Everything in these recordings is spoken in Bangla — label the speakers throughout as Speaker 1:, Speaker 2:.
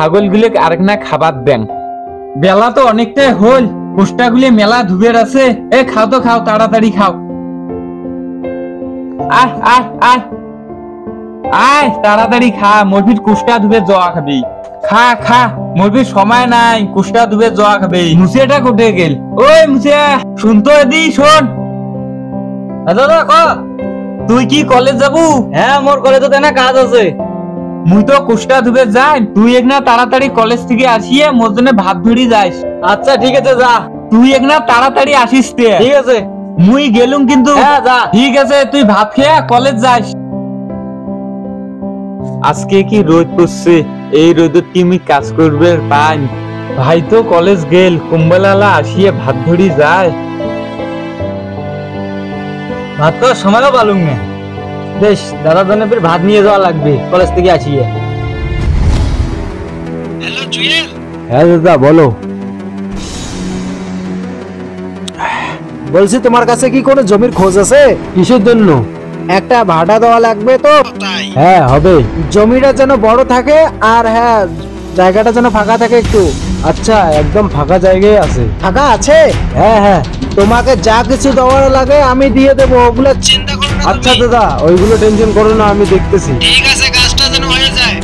Speaker 1: ছাগলগুলো আরেকনা খাবার দেন। বেলা তো অনেকটাই হল, কুষ্টাগুলি মেলা ধুবের আছে। খাও তো খাও, তাড়াতাড়ি খাও। আয় আয় আয় আয়, তাড়াতাড়ি খা, মরবির কুষ্টা ধুবে জয়া খাবি। খা খা, মরবির সময় নাই, কুষ্টা ধুবে জয়া খাবি। মুসিয়াটা কোটে গেল? ওই মুসিয়া, শুনতো এদি শোন। দাদা ক, তুই কি কলেজ যাবু? হ্যাঁ, মোর কলেজে তো না কাজ আছে। মুই তো কুষ্টা ধুবে যাই, তুই একনা তাড়াতাড়ি কলেজ থেকে আসিয়ে মোর জন্য ভাত ধরি যাইস। আচ্ছা ঠিক আছে, যা। তুই একনা তাড়াতাড়ি আসিস। ঠিক আছে, মুই গেলুম কিন্তু। হ্যাঁ যা। ঠিক আছে, তুই ভাত খেয়ে কলেজ যাস। আজকে কি রোদ পড়ছে, এই রোদত কি মুই কাজ করবে পাই? ভাই তো কলেজ গেল, কুম্বলালা আসিয়ে ভাত ধরি যায়। ভাত তো সময়ও পালুম না। বেশ, দাদা জন্য ফির ভাত নিয়ে যাওয়া লাগবে কলেজ থেকে আসিয়ে। হ্যালো জুয়েল।
Speaker 2: হ্যাঁ দাদা বলো। বলছি তোমার কাছে কি কোনো জমির খোঁজ আছে? কিসের জন্য? একটা ভাড়া দেওয়া লাগবে তো। হ্যাঁ হবে। জমিটা যেন বড় থাকে, আর হ্যাঁ জায়গাটা যেন ফাঁকা থাকে একটু। আচ্ছা, একদম ফাঁকা জায়গায় আছে। ফাঁকা আছে? হ্যাঁ হ্যাঁ, তোমাকে যা কিছু দেওয়ার লাগে আমি দিয়ে দেবো, ওগুলো চিন্তা করো না। আচ্ছা দাদা, ওইগুলো টেনশন করো না, আমি দেখতেছি। ঠিক আছে, কাজটা যেন হয়ে যায়।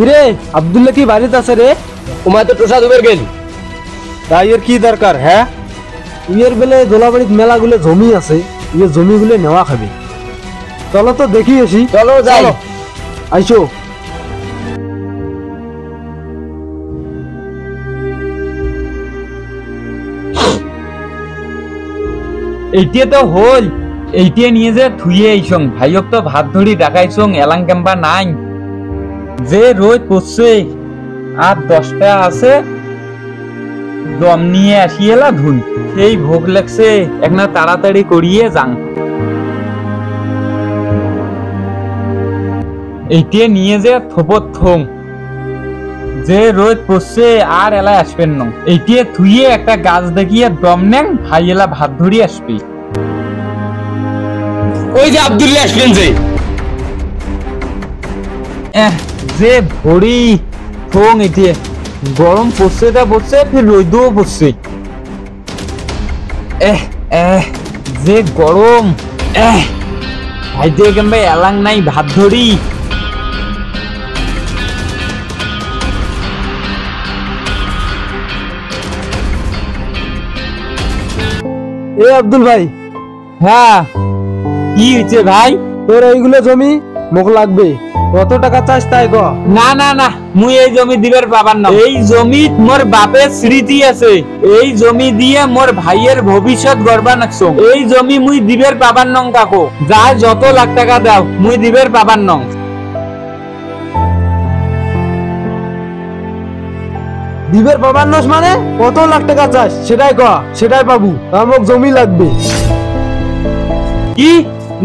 Speaker 2: রে আব্দুল্লাহ কি বাড়িতে আছে রে? ওমায় তো টোসা দুবের গেল। তাই এর কি দরকার? হ্যাঁ, ইয়ের বেলে দোলাবাড়িত মেলাগুলো জমি আছে, ইয়ে জমিগুলো নেওয়া খাবে। চলো তো দেখি আসি। চলো যাই। আইসো।
Speaker 1: এইটিয়ে তো হল, এইটিয়ে নিয়ে যে থুয়ে আইসং। ভাইক তো ভাত ধরি ডাকাইছং, এলাং কেম্বা নাই। যে রোদ পড়ছে, আর 10টা আছে, দম নিয়ে আসিয়েলা ধুই। সেই ভোগ লাগছে, একনা তাড়াতাড়ি করিয়ে যাং। এইটিয়ে নিয়ে যে থোপত থং। যে রোদ পড়ছে, আর এলা আসবেন না। এইটিয়ে থুয়ে একটা গাছ দেখিয়ে দম নেন, ভাই এলা ভাত ধরি আসবি।
Speaker 3: ওই যে আব্দুল্লাহ আসলেন যে।
Speaker 1: যে ভরি থং, এটিয়ে গরম পড়ছে, তা পড়ছে, ফির রোদও পড়ছে। যে গরম, ভাইতে কেমবে এলাং নাই ভাত ধরি।
Speaker 2: এ আব্দুল ভাই।
Speaker 1: হ্যাঁ, কি হয়েছে ভাই?
Speaker 2: তোর এইগুলো জমি মোক লাগবে, কত টাকা চাস তাই ক।
Speaker 1: না না না, মুই এই জমি দিবার পাবার না। এই জমি মোর বাপের স্মৃতি আছে, এই জমি দিয়ে মোর ভাইয়ের ভবিষ্যৎ গড়বা নাকছো। এই জমি মুই দিবার পাবার নং কাকো। যা যত লাখ টাকা দাও, মুই দিবার পাবার নং।
Speaker 2: দিবের পাবার নস মানে কত লাখ টাকা চাস সেটাই ক, সেটাই পাবো। আমার জমি লাগবে।
Speaker 1: কি?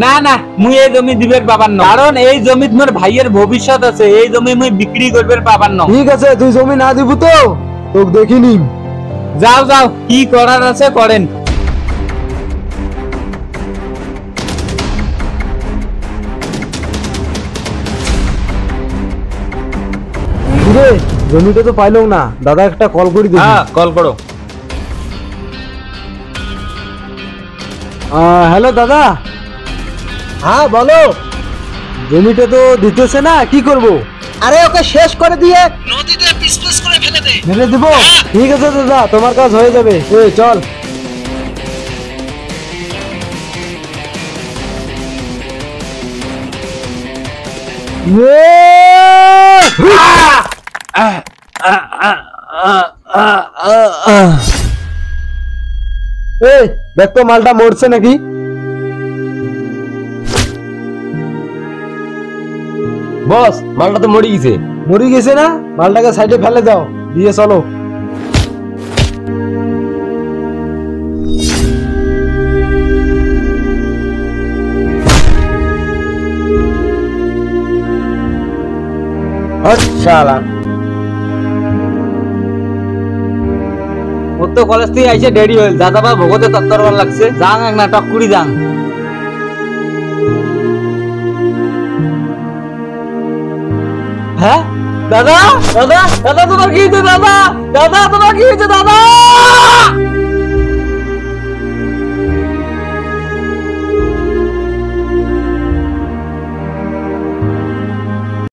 Speaker 1: না না, মুই এই জমি দিবার পাবার না, কারণ এই জমিত মোর ভাইয়ের ভবিষ্যৎ আছে। এই জমি মুই বিক্রি করবার পাবার না।
Speaker 2: ঠিক আছে, তুই জমি না দিব তো তোকে দেখিনি।
Speaker 1: যাও যাও, কি করার আছে করেন।
Speaker 2: রে জমিটা তো পাইলো না, দাদা একটা কল করি দেখি।
Speaker 1: হ্যাঁ, কল করো।
Speaker 2: হ্যালো দাদা। হ্যাঁ বলো। জমিটা তো দিতেছে না, কি করব? আরে ওকে শেষ করে দিয়ে নদীতে পিসপিস করে ফেলে দে। ফেলে দেব? ঠিক আছে দাদা, তোমার কাজ হয়ে যাবে। এই চল। এই দেখ তো মালটা মরছে নাকি।
Speaker 3: বস, মালটা তো মরে গেছে।
Speaker 2: মরে গেছে না? মালটাকে সাইডে ফেলে দাও, দিয়ে চলো।
Speaker 3: শালা
Speaker 1: ওর তো কলেজ থেকে আইসে দেরি হইল, দাদা বা ভগতে তত্তর লাগছে, যাং এক নাটক করি যাং। হ্যাঁ দাদা, দাদা, দাদা তোমার কি হয়েছে দাদা? দাদা তোমার কি হয়েছে দাদা?